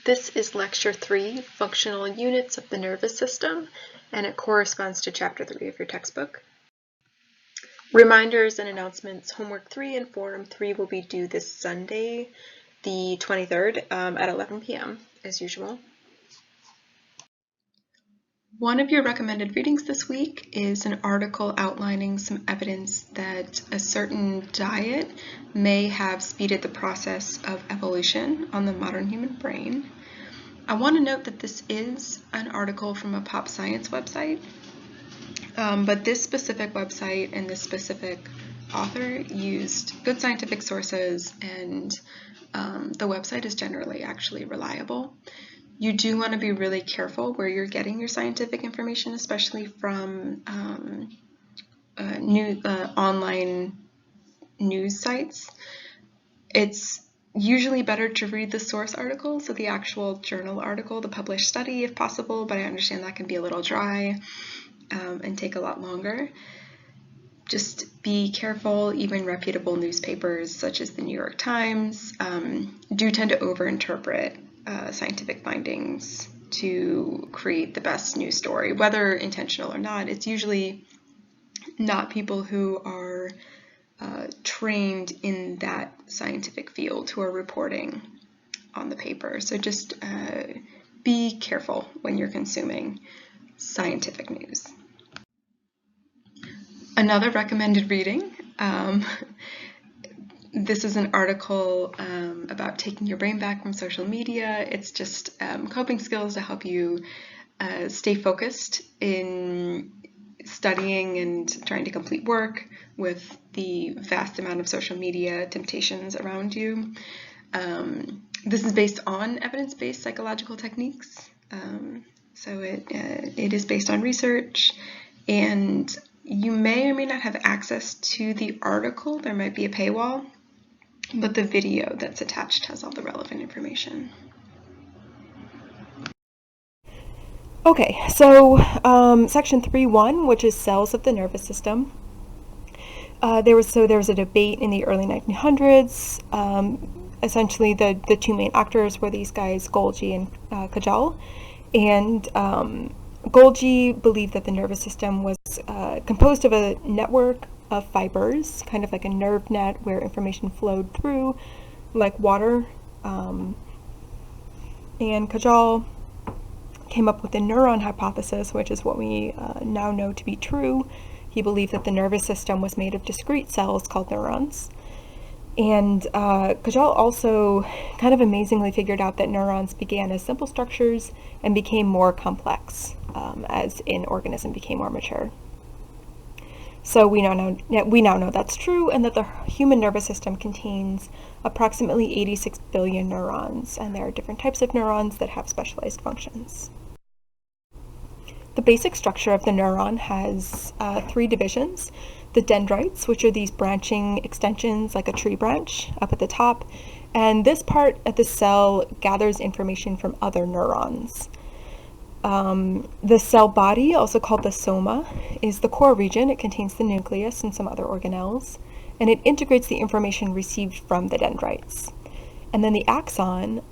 This is Lecture 3, Functional Units of the Nervous System, and it corresponds to Chapter 3 of your textbook. Reminders and announcements, Homework 3 and Forum 3 will be due this Sunday, the 23rd, at 11 p.m. as usual. One of your recommended readings this week is an article outlining some evidence that a certain diet may have speeded the process of evolution on the modern human brain. I want to note that this is an article from a pop science website, but this specific website and this specific author used good scientific sources, and the website is generally actually reliable. You do want to be really careful where you're getting your scientific information, especially from online news sites. It's usually better to read the source article, so the actual journal article, the published study if possible, but I understand that can be a little dry and take a lot longer. Just be careful. Even reputable newspapers such as the New York Times do tend to overinterpret scientific findings to create the best news story, whether intentional or not. It's usually not people who are trained in that scientific field who are reporting on the paper. So just be careful when you're consuming scientific news. Another recommended reading, this is an article about taking your brain back from social media. It's just coping skills to help you stay focused in studying and trying to complete work with the vast amount of social media temptations around you. This is based on evidence-based psychological techniques. So it is based on research, and you may or may not have access to the article. There might be a paywall, but the video that's attached has all the relevant information. Okay, so section 3.1, which is cells of the nervous system. There was a debate in the early 1900s. Essentially, the two main actors were these guys, Golgi and Kajal. And Golgi believed that the nervous system was composed of a network of fibers, kind of like a nerve net where information flowed through like water. And Kajal came up with the neuron hypothesis, which is what we now know to be true. He believed that the nervous system was made of discrete cells called neurons. And Kajal also kind of amazingly figured out that neurons began as simple structures and became more complex as an organism became more mature. So we now know that's true, and that the human nervous system contains approximately 86 billion neurons, and there are different types of neurons that have specialized functions. The basic structure of the neuron has 3 divisions. The dendrites, which are these branching extensions like a tree branch up at the top, and this part of the cell gathers information from other neurons. The cell body, also called the soma, is the core region. It contains the nucleus and some other organelles, and it integrates the information received from the dendrites. And then the axon,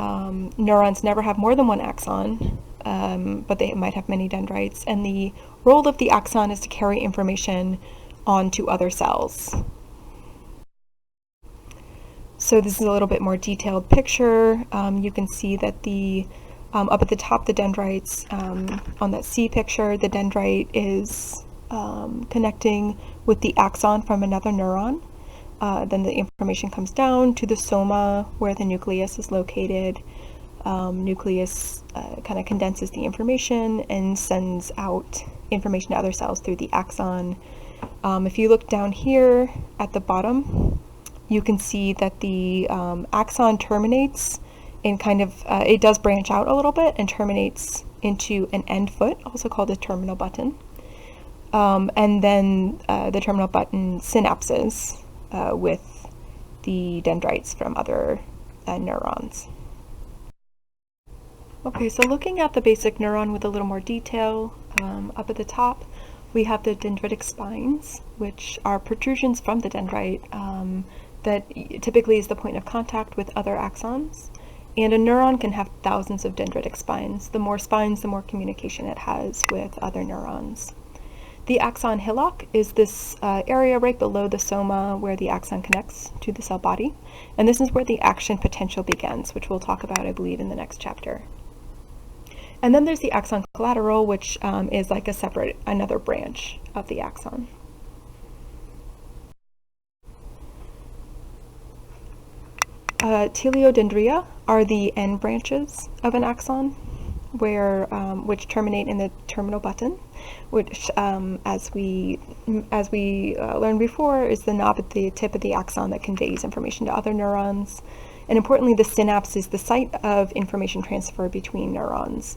neurons never have more than one axon, but they might have many dendrites, and the role of the axon is to carry information onto other cells. So this is a little bit more detailed picture. You can see that up at the top, the dendrites, on that C picture, the dendrite is connecting with the axon from another neuron. Then the information comes down to the soma, where the nucleus is located. Nucleus kind of condenses the information and sends out information to other cells through the axon. If you look down here at the bottom, you can see that the axon terminates in kind of, it does branch out a little bit and terminates into an end foot, also called a terminal button. And then the terminal button synapses with the dendrites from other neurons. Okay, so looking at the basic neuron with a little more detail, up at the top, we have the dendritic spines, which are protrusions from the dendrite that typically is the point of contact with other axons. And a neuron can have thousands of dendritic spines. The more spines, the more communication it has with other neurons. The axon hillock is this area right below the soma where the axon connects to the cell body. And this is where the action potential begins, which we'll talk about, I believe, in the next chapter. And then there's the axon collateral, which is like another branch of the axon. Teleodendria are the end branches of an axon, which terminate in the terminal button, which, as we learned before, is the knob at the tip of the axon that conveys information to other neurons. And importantly, the synapse is the site of information transfer between neurons.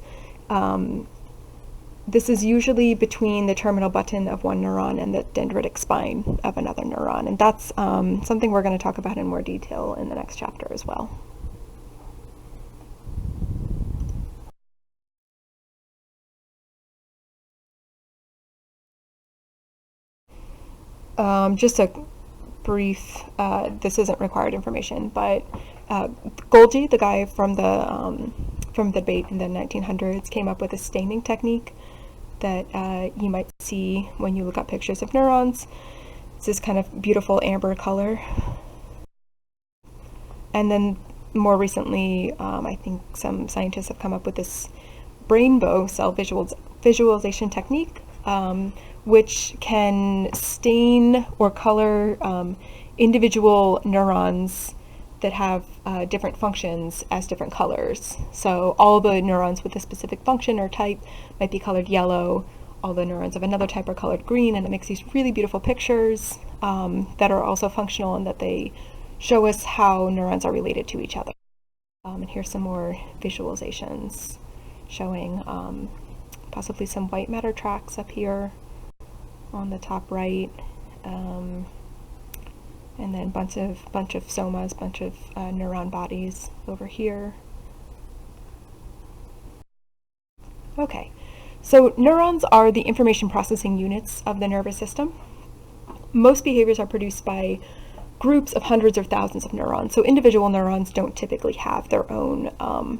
This is usually between the terminal button of one neuron and the dendritic spine of another neuron. And that's something we're going to talk about in more detail in the next chapter as well. Just a brief, this isn't required information, but Golgi, the guy from the debate in the 1900s, came up with a staining technique that you might see when you look up pictures of neurons. It's this kind of beautiful amber color. And then more recently, I think some scientists have come up with this rainbow cell visualization technique, which can stain or color individual neurons that have different functions as different colors. So all the neurons with a specific function or type might be colored yellow, all the neurons of another type are colored green, and it makes these really beautiful pictures that are also functional and that they show us how neurons are related to each other. And here's some more visualizations showing possibly some white matter tracks up here on the top right. And then bunch of somas, bunch of neuron bodies over here. Okay, so neurons are the information processing units of the nervous system. Most behaviors are produced by groups of hundreds or thousands of neurons. So individual neurons don't typically have their own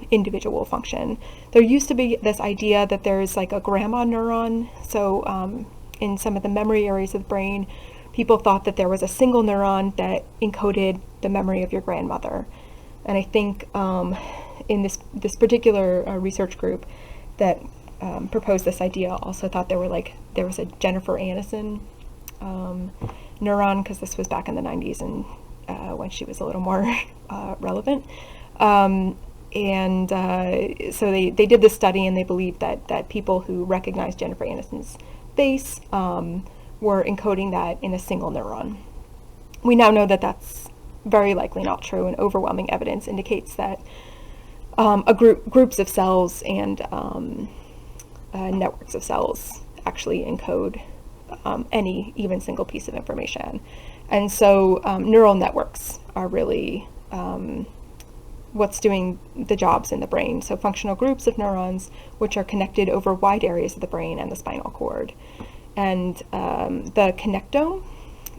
individual function. There used to be this idea that there's like a grandma neuron. So in some of the memory areas of the brain, people thought that there was a single neuron that encoded the memory of your grandmother. And I think in this particular research group that proposed this idea also thought there was a Jennifer Aniston neuron, because this was back in the 90s and when she was a little more relevant. So they did this study, and they believed that people who recognized Jennifer Aniston's face were encoding that in a single neuron. We now know that that's very likely not true, and overwhelming evidence indicates that groups of cells and networks of cells actually encode any even single piece of information. And so neural networks are really what's doing the jobs in the brain. So functional groups of neurons which are connected over wide areas of the brain and the spinal cord. And the connectome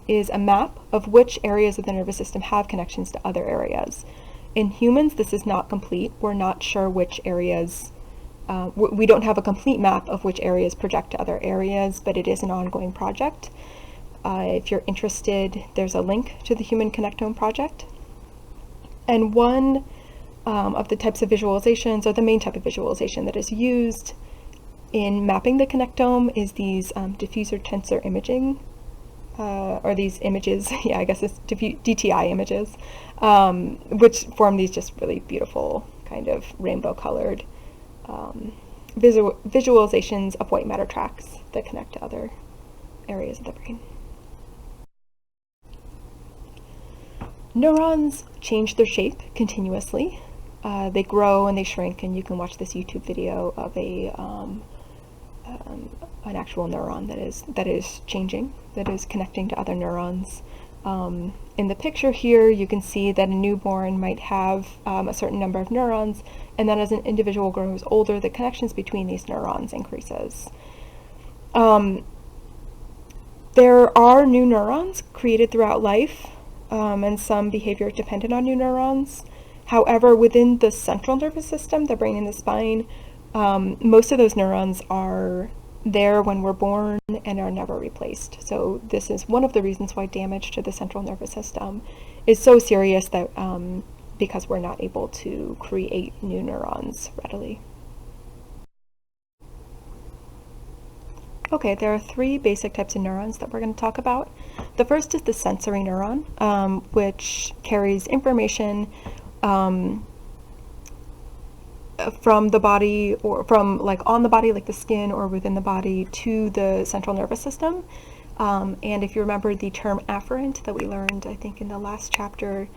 is a map of which areas of the nervous system have connections to other areas. In humans, this is not complete. We're not sure which areas, we don't have a complete map of which areas project to other areas, but it is an ongoing project. If you're interested, there's a link to the Human Connectome Project. And one of the types of visualizations, or the main type of visualization that is used in mapping the connectome, is these diffuser tensor imaging, or these images, yeah, I guess it's DTI images, which form these just really beautiful kind of rainbow colored visualizations of white matter tracks that connect to other areas of the brain. Neurons change their shape continuously. They grow and they shrink, and you can watch this YouTube video of an actual neuron that is changing, that is connecting to other neurons. In the picture here, you can see that a newborn might have a certain number of neurons, and then as an individual grows older, the connections between these neurons increases. There are new neurons created throughout life, and some behavior is dependent on new neurons. However, within the central nervous system, the brain and the spine, most of those neurons are there when we're born and are never replaced. So this is one of the reasons why damage to the central nervous system is so serious, that because we're not able to create new neurons readily. Okay, there are three basic types of neurons that we're going to talk about. The first is the sensory neuron, which carries information from the body, or from like on the body, like the skin, or within the body, to the central nervous system. And if you remember the term afferent that we learned, I think in the last chapter,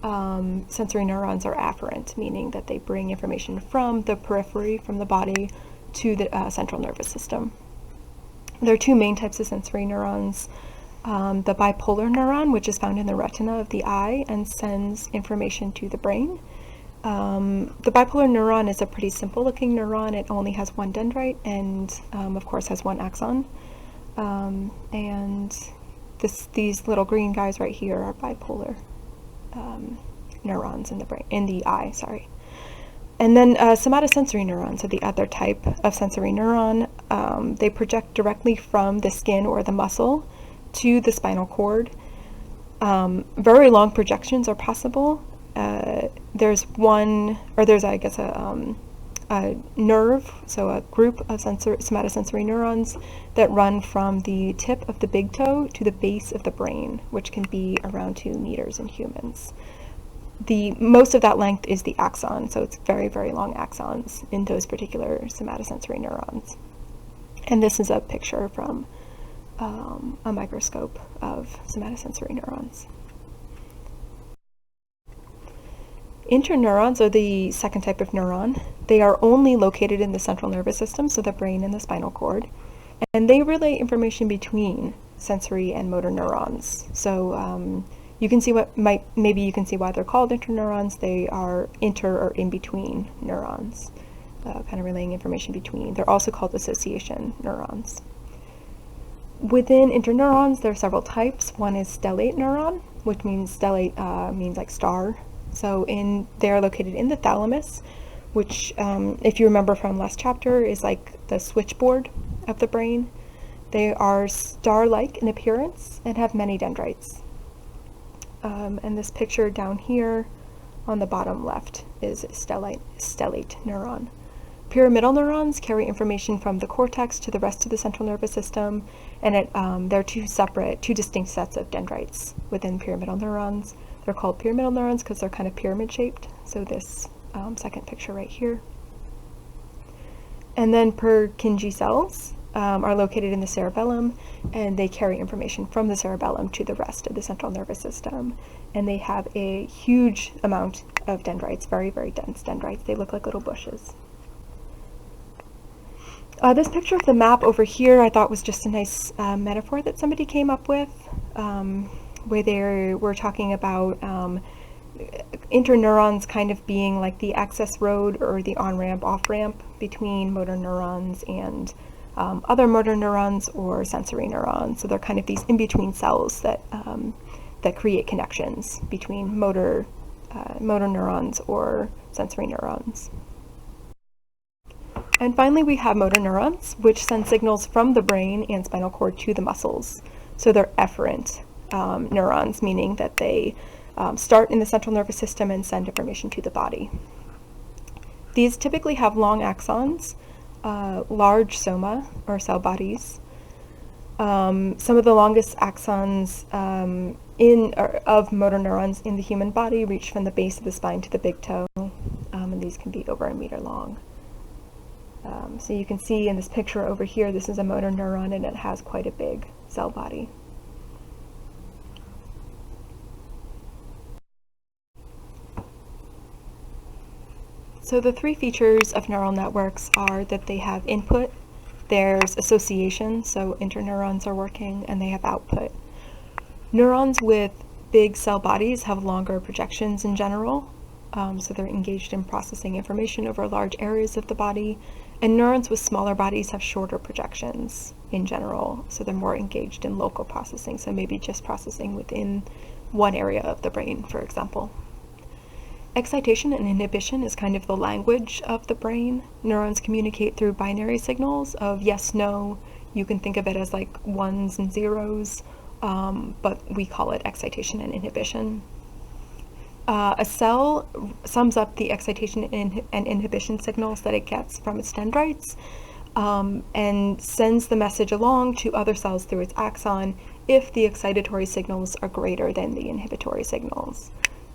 sensory neurons are afferent, meaning that they bring information from the periphery, from the body, to the central nervous system. There are two main types of sensory neurons. The bipolar neuron, which is found in the retina of the eye and sends information to the brain. The bipolar neuron is a pretty simple looking neuron. It only has one dendrite and of course has one axon. And these little green guys right here are bipolar neurons in the brain, in the eye, sorry. And then somatosensory neurons are the other type of sensory neuron. They project directly from the skin or the muscle to the spinal cord. Very long projections are possible. There's I guess a nerve, so a group of somatosensory neurons that run from the tip of the big toe to the base of the brain, which can be around 2 meters in humans. Most of that length is the axon, so it's very, very long axons in those particular somatosensory neurons. And this is a picture from a microscope of somatosensory neurons. Interneurons are the second type of neuron. They are only located in the central nervous system, so the brain and the spinal cord, and they relay information between sensory and motor neurons. So you can see maybe you can see why they're called interneurons. They are inter or in between neurons, kind of relaying information between. They're also called association neurons. Within interneurons, there are several types. One is stellate neuron, which means stellate means like star. So they're located in the thalamus, which, if you remember from last chapter, is like the switchboard of the brain. They are star-like in appearance and have many dendrites. And this picture down here on the bottom left is stellate neuron. Pyramidal neurons carry information from the cortex to the rest of the central nervous system, and there are two distinct sets of dendrites within pyramidal neurons. They're called pyramidal neurons because they're kind of pyramid shaped, so this second picture right here. And then Purkinje cells are located in the cerebellum, and they carry information from the cerebellum to the rest of the central nervous system. And they have a huge amount of dendrites, very, very dense dendrites. They look like little bushes. This picture of the map over here I thought was just a nice metaphor that somebody came up with, where they were talking about interneurons kind of being like the access road or the on-ramp, off-ramp between motor neurons and other motor neurons or sensory neurons. So they're kind of these in-between cells that create connections between motor neurons or sensory neurons. And finally, we have motor neurons, which send signals from the brain and spinal cord to the muscles. So they're efferent neurons, meaning that they start in the central nervous system and send information to the body. These typically have long axons, large soma, or cell bodies. Some of the longest axons of motor neurons in the human body reach from the base of the spine to the big toe, and these can be over 1 meter long. So you can see in this picture over here, this is a motor neuron and it has quite a big cell body. So the three features of neural networks are that they have input, there's association, so interneurons are working, and they have output. Neurons with big cell bodies have longer projections in general, so they're engaged in processing information over large areas of the body, and neurons with smaller bodies have shorter projections in general, so they're more engaged in local processing, so maybe just processing within one area of the brain, for example. Excitation and inhibition is kind of the language of the brain. Neurons communicate through binary signals of yes, no. You can think of it as like ones and zeros, but we call it excitation and inhibition. A cell sums up the excitation and inhibition signals that it gets from its dendrites, and sends the message along to other cells through its axon if the excitatory signals are greater than the inhibitory signals.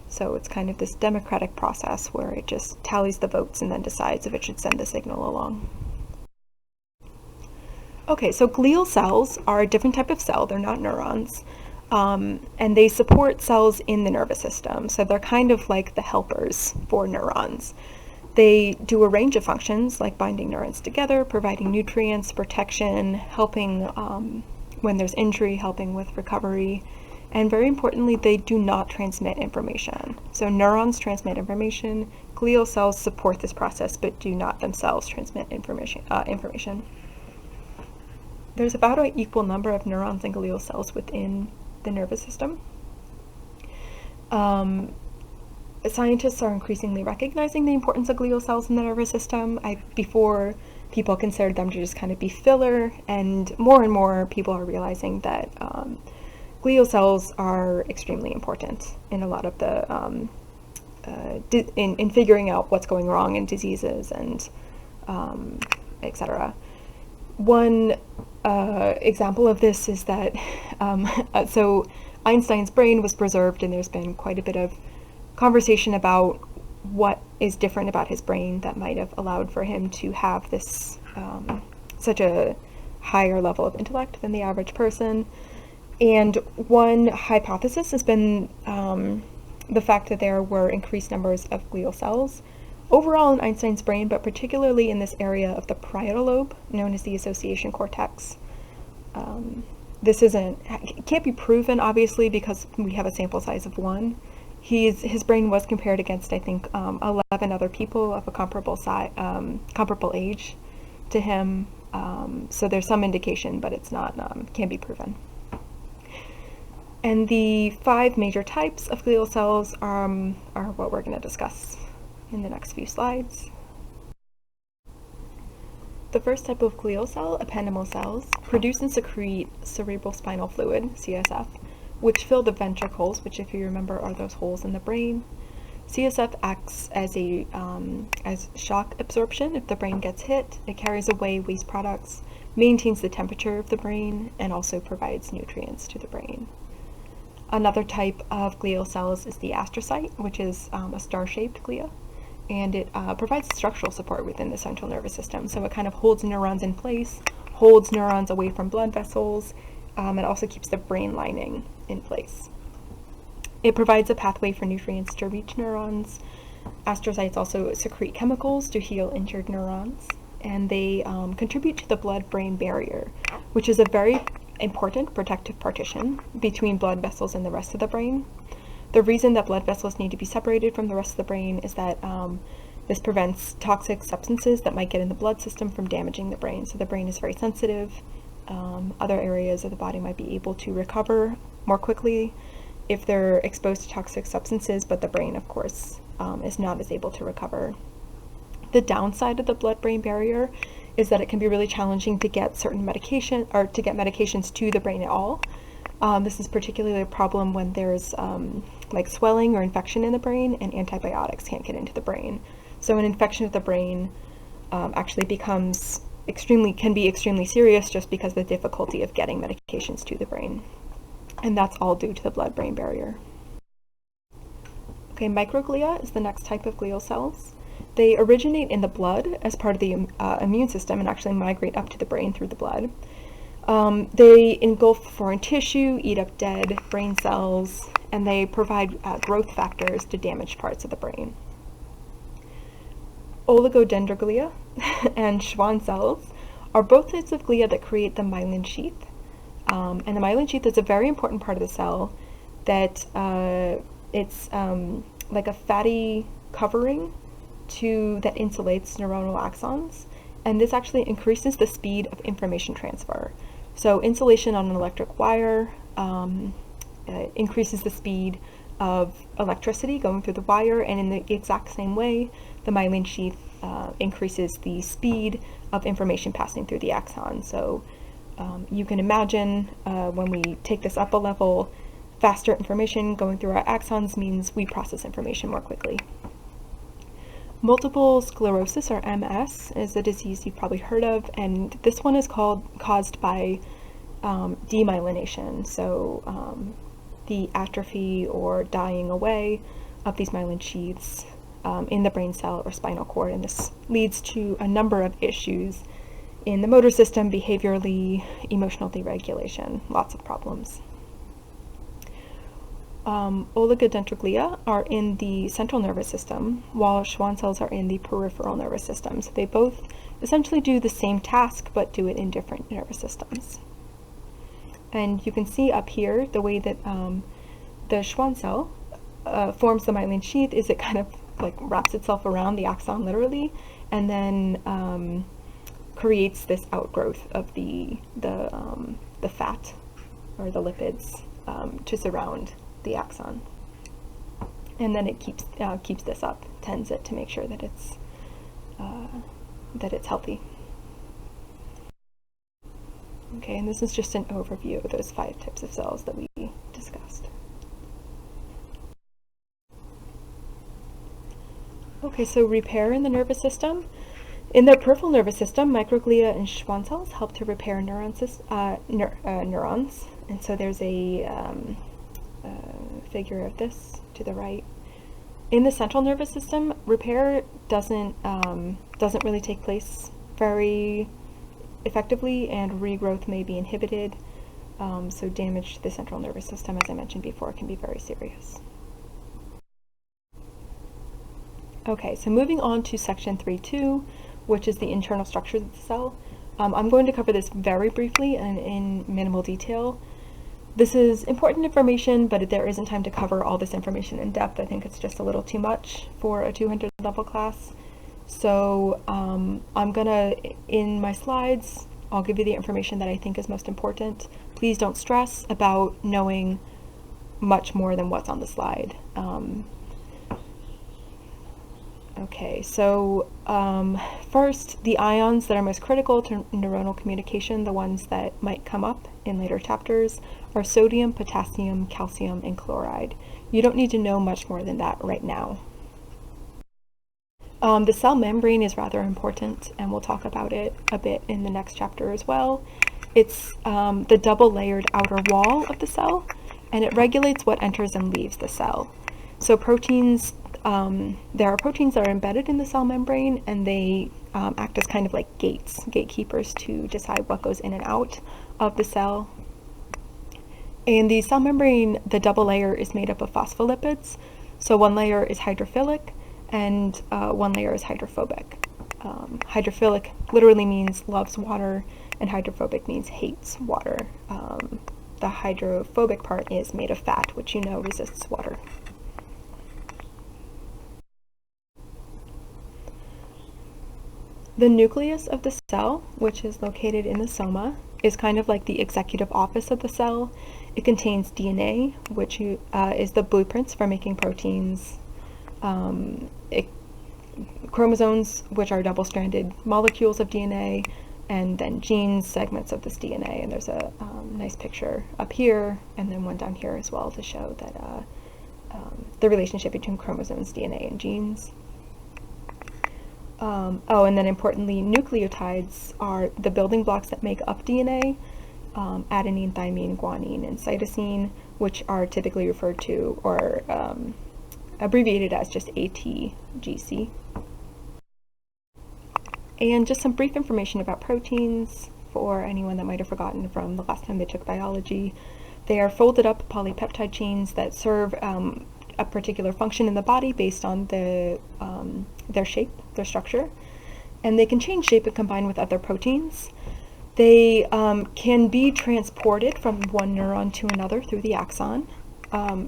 So it's kind of this democratic process where it just tallies the votes and then decides if it should send the signal along. Okay, so glial cells are a different type of cell. They're not neurons. And they support cells in the nervous system. So they're kind of like the helpers for neurons. They do a range of functions like binding neurons together, providing nutrients, protection, helping when there's injury, helping with recovery. And very importantly, they do not transmit information. So neurons transmit information. Glial cells support this process, but do not themselves transmit information. There's about an equal number of neurons and glial cells within the nervous system. Scientists are increasingly recognizing the importance of glial cells in the nervous system. Before, people considered them to just kind of be filler, and more people are realizing that glial cells are extremely important in a lot of the in figuring out what's going wrong in diseases and etc. One example of this is that so Einstein's brain was preserved, and there's been quite a bit of conversation about what is different about his brain that might have allowed for him to have this such a higher level of intellect than the average person. And one hypothesis has been the fact that there were increased numbers of glial cells overall in Einstein's brain, but particularly in this area of the parietal lobe, known as the association cortex. This can't be proven, obviously, because we have a sample size of 1. His brain was compared against, I think, 11 other people of a comparable age to him. So there's some indication, but it's not can't be proven. And the 5 major types of glial cells are what we're going to discuss in the next few slides. The first type of glial cell, ependymal cells, produce and secrete cerebrospinal fluid, CSF, which fill the ventricles, which, if you remember, are those holes in the brain. CSF acts as shock absorption. If the brain gets hit, it carries away waste products, maintains the temperature of the brain, and also provides nutrients to the brain. Another type of glial cells is the astrocyte, which is a star-shaped glia, and it provides structural support within the central nervous system. So it kind of holds neurons in place, holds neurons away from blood vessels. It also keeps the brain lining in place. It provides a pathway for nutrients to reach neurons. Astrocytes also secrete chemicals to heal injured neurons, and they contribute to the blood-brain barrier, which is a very important protective partition between blood vessels and the rest of the brain. The reason that blood vessels need to be separated from the rest of the brain is that this prevents toxic substances that might get in the blood system from damaging the brain. So the brain is very sensitive. Other areas of the body might be able to recover more quickly if they're exposed to toxic substances, but the brain, of course, is not as able to recover. The downside of the blood-brain barrier is that it can be really challenging to get certain medication, or to get medications to the brain at all. This is particularly a problem when there's like swelling or infection in the brain, and antibiotics can't get into the brain. So an infection of the brain actually can be extremely serious just because of the difficulty of getting medications to the brain. And that's all due to the blood-brain barrier. Okay, microglia is the next type of glial cells. They originate in the blood as part of the immune system and actually migrate up to the brain through the blood. They engulf foreign tissue, eat up dead brain cells, and they provide growth factors to damaged parts of the brain. Oligodendroglia and Schwann cells are both types of glia that create the myelin sheath. And the myelin sheath is a very important part of the cell that it's like a fatty covering that insulates neuronal axons, and this actually increases the speed of information transfer. So insulation on an electric wire increases the speed of electricity going through the wire, and in the exact same way, the myelin sheath increases the speed of information passing through the axon. So you can imagine when we take this up a level, faster information going through our axons means we process information more quickly. Multiple sclerosis, or MS, is a disease you've probably heard of, and this one is caused by demyelination, so the atrophy or dying away of these myelin sheaths in the brain cell or spinal cord, and this leads to a number of issues in the motor system, behaviorally, emotional deregulation, lots of problems. Oligodendroglia are in the central nervous system, while Schwann cells are in the peripheral nervous system. So they both essentially do the same task, but do it in different nervous systems. And you can see up here the way that the Schwann cell forms the myelin sheath is it kind of like wraps itself around the axon literally, and then creates this outgrowth of the fat or the lipids to surround the axon, and then it keeps this up, tends it to make sure that it's healthy. Okay, and this is just an overview of those 5 types of cells that we discussed. Okay, so repair in the nervous system. In the peripheral nervous system, microglia and Schwann cells help to repair neurons, and so there's a figure of this to the right. In the central nervous system, repair doesn't really take place very effectively, and regrowth may be inhibited. So damage to the central nervous system, as I mentioned before, can be very serious. Okay, so moving on to section 3.2, which is the internal structures of the cell. I'm going to cover this very briefly and in minimal detail. This is important information, but there isn't time to cover all this information in depth. I think it's just a little too much for a 200 level class. So I'm gonna, in my slides, I'll give you the information that I think is most important. Please don't stress about knowing much more than what's on the slide. Okay, so first, the ions that are most critical to neuronal communication, the ones that might come up in later chapters, are sodium, potassium, calcium, and chloride. You don't need to know much more than that right now. The cell membrane is rather important, and we'll talk about it a bit in the next chapter as well. It's the double-layered outer wall of the cell, and it regulates what enters and leaves the cell. So proteins, there are proteins that are embedded in the cell membrane, and they act as kind of like gatekeepers to decide what goes in and out of the cell. And the cell membrane, the double layer, is made up of phospholipids. So one layer is hydrophilic, and one layer is hydrophobic. Hydrophilic literally means loves water, and hydrophobic means hates water. The hydrophobic part is made of fat, which you know resists water. The nucleus of the cell, which is located in the soma, is kind of like the executive office of the cell. It contains DNA, which is the blueprints for making proteins, chromosomes, which are double-stranded molecules of DNA, and then genes, segments of this DNA. And there's a nice picture up here, and then one down here as well to show that the relationship between chromosomes, DNA, and genes. And then importantly, nucleotides are the building blocks that make up DNA, adenine, thymine, guanine, and cytosine, which are typically referred to or abbreviated as just ATGC. And just some brief information about proteins for anyone that might have forgotten from the last time they took biology. They are folded up polypeptide chains that serve a particular function in the body based on their shape, their structure, and they can change shape and combine with other proteins. They can be transported from one neuron to another through the axon.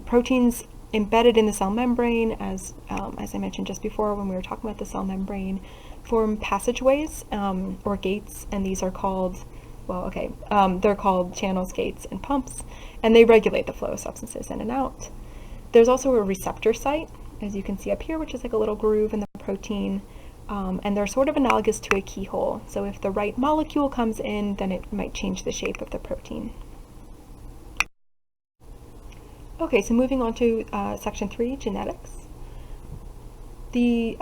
Proteins embedded in the cell membrane, as I mentioned just before when we were talking about the cell membrane, form passageways or gates, and these are called, they're called channels, gates, and pumps, and they regulate the flow of substances in and out. There's also a receptor site, as you can see up here, which is like a little groove in the protein, and they're sort of analogous to a keyhole. So if the right molecule comes in, then it might change the shape of the protein. Okay, so moving on to section 3, genetics. The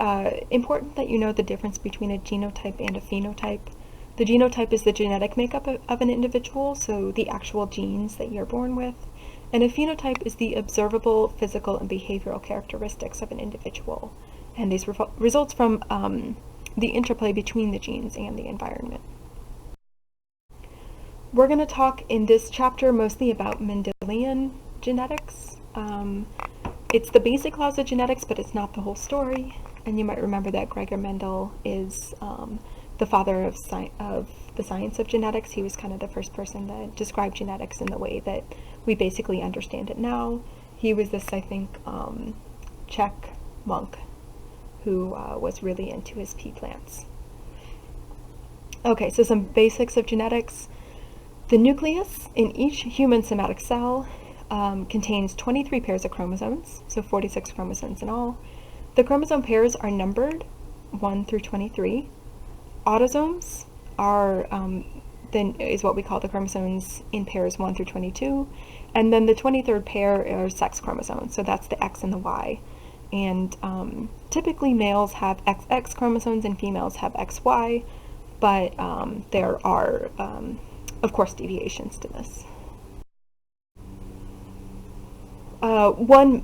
important that you know the difference between a genotype and a phenotype. The genotype is the genetic makeup of an individual, so the actual genes that you're born with, and a phenotype is the observable physical and behavioral characteristics of an individual, and these results from the interplay between the genes and the environment. We're going to talk in this chapter mostly about Mendelian genetics. It's the basic laws of genetics, but it's not the whole story. And you might remember that Gregor Mendel is the father of the science of genetics. He was kind of the first person that described genetics in the way that we basically understand it now. He was this, I think, Czech monk who was really into his pea plants. Okay, so some basics of genetics. The nucleus in each human somatic cell contains 23 pairs of chromosomes, so 46 chromosomes in all. The chromosome pairs are numbered 1 through 23. Autosomes are is what we call the chromosomes in pairs 1 through 22, and then the 23rd pair are sex chromosomes, so that's the X and the Y. And typically males have XX chromosomes and females have XY, but there are, of course, deviations to this. One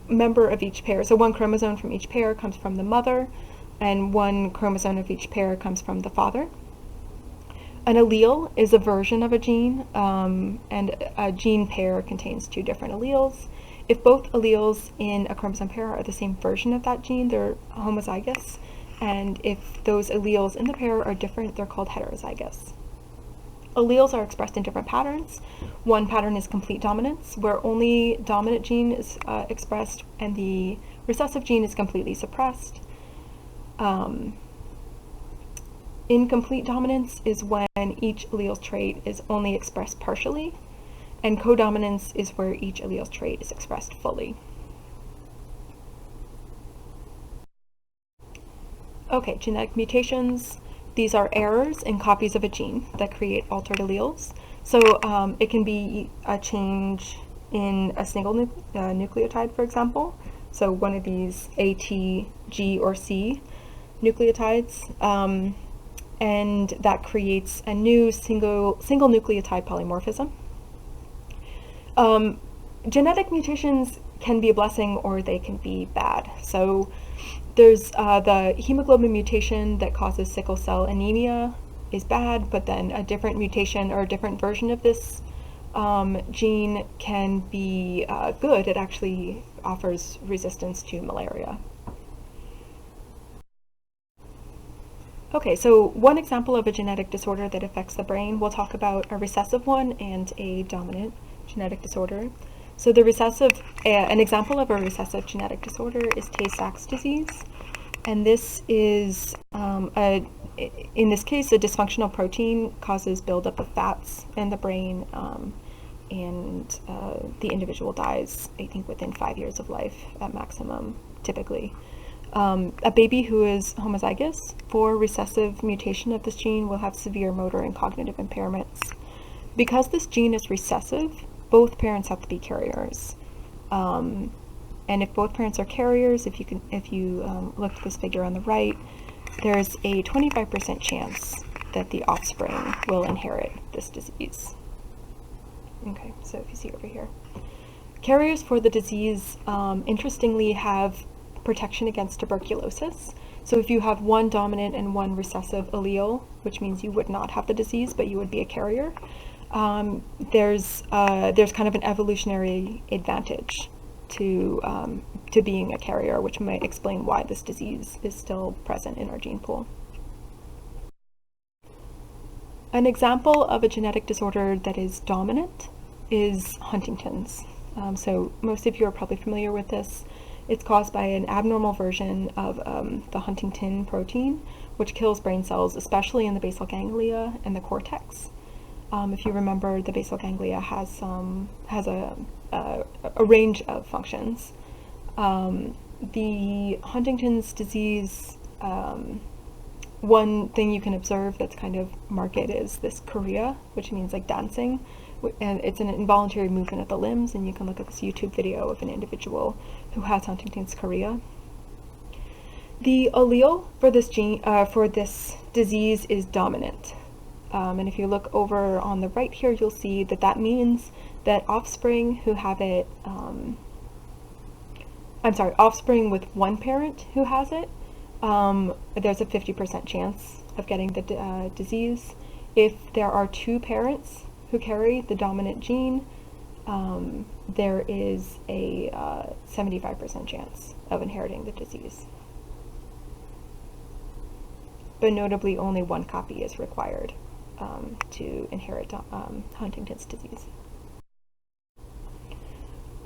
member of each pair, so one chromosome from each pair comes from the mother, and one chromosome of each pair comes from the father. An allele is a version of a gene, and a gene pair contains 2 different alleles. If both alleles in a chromosome pair are the same version of that gene, they're homozygous, and if those alleles in the pair are different, they're called heterozygous. Alleles are expressed in different patterns. One pattern is complete dominance, where only dominant gene is expressed and the recessive gene is completely suppressed. Incomplete dominance is when each allele's trait is only expressed partially, and codominance is where each allele's trait is expressed fully. Okay, genetic mutations. These are errors in copies of a gene that create altered alleles. So it can be a change in a single nucleotide, for example. So one of these A, T, G, or C nucleotides, and that creates a new single nucleotide polymorphism. Genetic mutations can be a blessing or they can be bad. So there's the hemoglobin mutation that causes sickle cell anemia is bad, but then a different mutation or a different version of this gene can be good. It actually offers resistance to malaria. Okay, so one example of a genetic disorder that affects the brain, we'll talk about a recessive one and a dominant genetic disorder. So the recessive, an example of a recessive genetic disorder is Tay-Sachs disease, and this is, in this case, a dysfunctional protein causes buildup of fats in the brain, and the individual dies, I think, within 5 years of life at maximum, typically. A baby who is homozygous for recessive mutation of this gene will have severe motor and cognitive impairments. Because this gene is recessive, both parents have to be carriers. And if both parents are carriers, if you look at this figure on the right, there's a 25% chance that the offspring will inherit this disease. Okay, so if you see over here. Carriers for the disease, interestingly, have protection against tuberculosis. So if you have one dominant and one recessive allele, which means you would not have the disease, but you would be a carrier, there's kind of an evolutionary advantage to being a carrier, which might explain why this disease is still present in our gene pool. An example of a genetic disorder that is dominant is Huntington's. So most of you are probably familiar with this. It's caused by an abnormal version of the Huntington protein, which kills brain cells, especially in the basal ganglia and the cortex. If you remember, the basal ganglia has a range of functions. The Huntington's disease, one thing you can observe that's kind of marked is this chorea, which means like dancing, and it's an involuntary movement of the limbs, and you can look at this YouTube video of an individual who has Huntington's chorea. The allele for this gene, for this disease is dominant. And if you look over on the right here, you'll see that that means that offspring who have it, offspring with one parent who has it, there's a 50% chance of getting the disease. If there are two parents who carry the dominant gene, there is a 75% chance of inheriting the disease. But notably, only one copy is required to inherit Huntington's disease.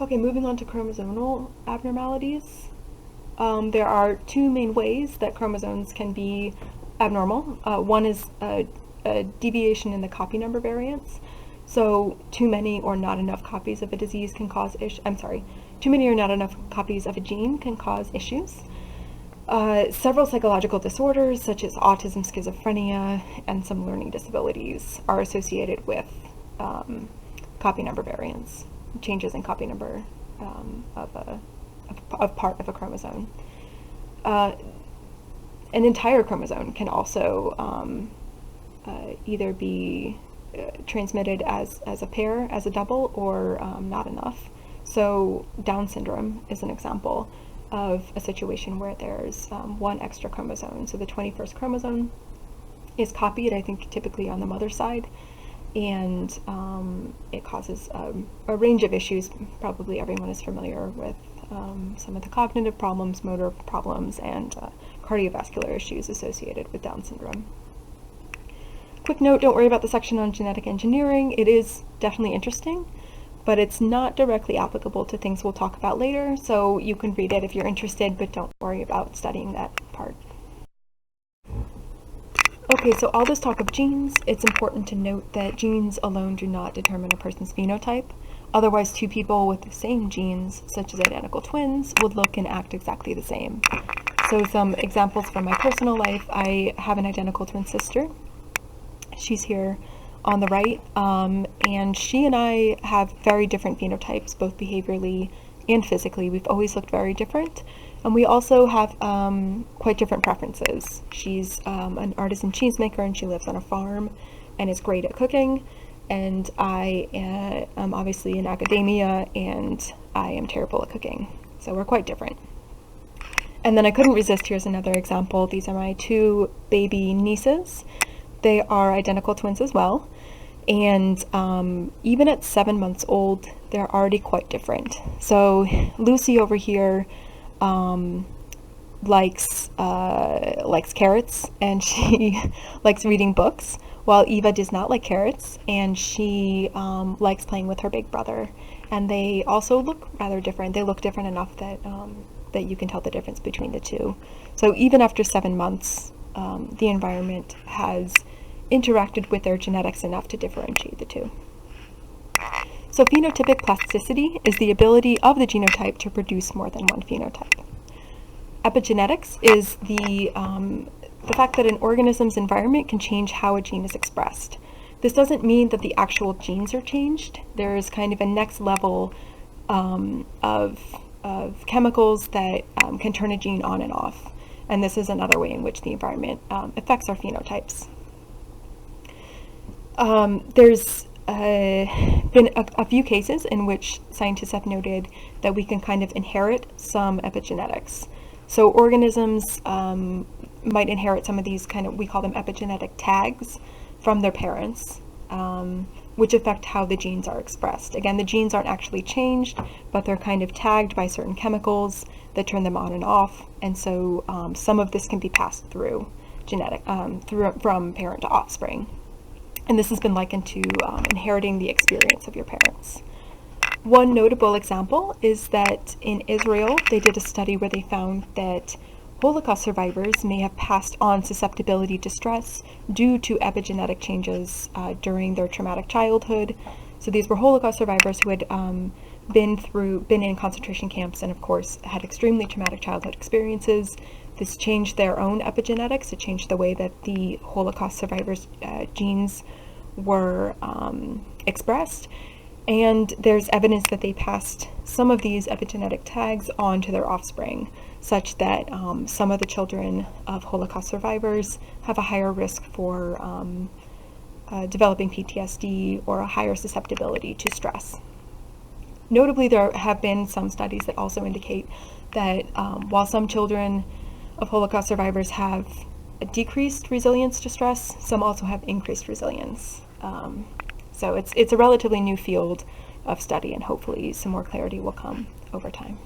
Okay, moving on to chromosomal abnormalities. There are two main ways that chromosomes can be abnormal. One is a deviation in the copy number variance. So too many or not enough copies of a disease can cause too many or not enough copies of a gene can cause issues. Several psychological disorders, such as autism, schizophrenia, and some learning disabilities, are associated with copy number variants, changes in copy number of part of a chromosome. An entire chromosome can also either be transmitted as a pair, as a double, or not enough. So Down syndrome is an example of a situation where there's one extra chromosome. So the 21st chromosome is copied, I think, typically on the mother's side, and it causes a range of issues. Probably everyone is familiar with some of the cognitive problems, motor problems, and cardiovascular issues associated with Down syndrome. Quick note, don't worry about the section on genetic engineering. It is definitely interesting, but it's not directly applicable to things we'll talk about later, so you can read it if you're interested, but don't worry about studying that part. Okay, so all this talk of genes, it's important to note that genes alone do not determine a person's phenotype. Otherwise, two people with the same genes, such as identical twins, would look and act exactly the same. So some examples from my personal life: I have an identical twin sister. She's here on the right, and she and I have very different phenotypes, both behaviorally and physically. We've always looked very different, and we also have quite different preferences. She's an artisan cheesemaker, and she lives on a farm and is great at cooking, and I am obviously in academia, and I am terrible at cooking, so we're quite different. And then I couldn't resist. Here's another example. These are my two baby nieces. They are identical twins as well, and even at 7 months old, they're already quite different. So Lucy over here likes carrots, and she likes reading books, while Eva does not like carrots, and she likes playing with her big brother. And they also look rather different. They look different enough that that you can tell the difference between the two. So even after 7 months, the environment has interacted with their genetics enough to differentiate the two. So phenotypic plasticity is the ability of the genotype to produce more than one phenotype. Epigenetics is the fact that an organism's environment can change how a gene is expressed. This doesn't mean that the actual genes are changed. There is kind of a next level of chemicals that can turn a gene on and off. And this is another way in which the environment affects our phenotypes. There's been a few cases in which scientists have noted that we can kind of inherit some epigenetics. So organisms might inherit some of these we call them epigenetic tags from their parents, which affect how the genes are expressed. Again, the genes aren't actually changed, but they're kind of tagged by certain chemicals that turn them on and off. And so some of this can be passed through from parent to offspring. And this has been likened to inheriting the experience of your parents. One notable example is that in Israel, they did a study where they found that Holocaust survivors may have passed on susceptibility to stress due to epigenetic changes during their traumatic childhood. So these were Holocaust survivors who had been in concentration camps and, of course, had extremely traumatic childhood experiences. This changed their own epigenetics. It changed the way that the Holocaust survivors' genes were expressed. And there's evidence that they passed some of these epigenetic tags on to their offspring, such that some of the children of Holocaust survivors have a higher risk for developing PTSD or a higher susceptibility to stress. Notably, there have been some studies that also indicate that while some children of Holocaust survivors have a decreased resilience to stress, some also have increased resilience. So it's a relatively new field of study, and hopefully some more clarity will come over time.